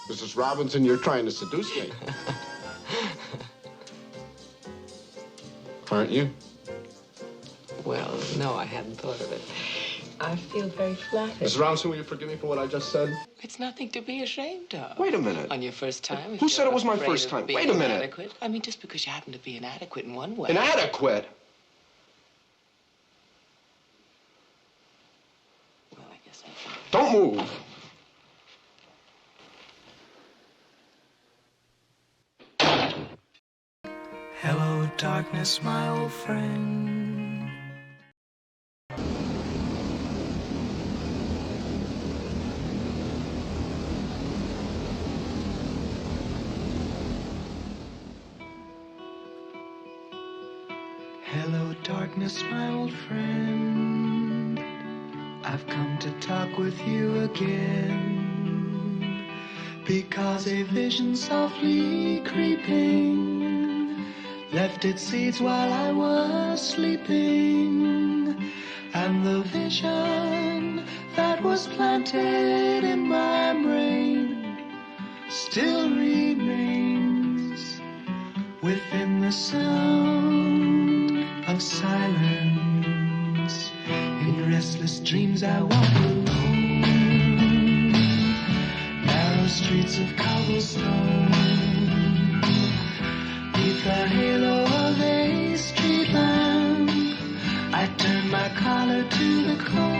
Mrs. Robinson, you're trying to seduce me. Aren't you? Well, no, I hadn't thought of it. I feel very flattered. Mrs. Robinson, will you forgive me for what I just said? It's nothing to be ashamed of. Wait a minute. On your first time. Who said it was my first time? Wait a minute. Inadequate. I mean, just because you happen to be inadequate in one way. Inadequate? Well, I guess I can. Don't move. Hello, darkness, my old friend. Hello, darkness, my old friend. I've come to talk with you again, because a vision softly creeping left its seeds while I was sleeping, and the vision that was planted in my brain still remains within the sound of silence. In restless dreams I walk alone, narrow streets of cobblestone, beneath the halo of a street lamp, I turn my collar to the cold.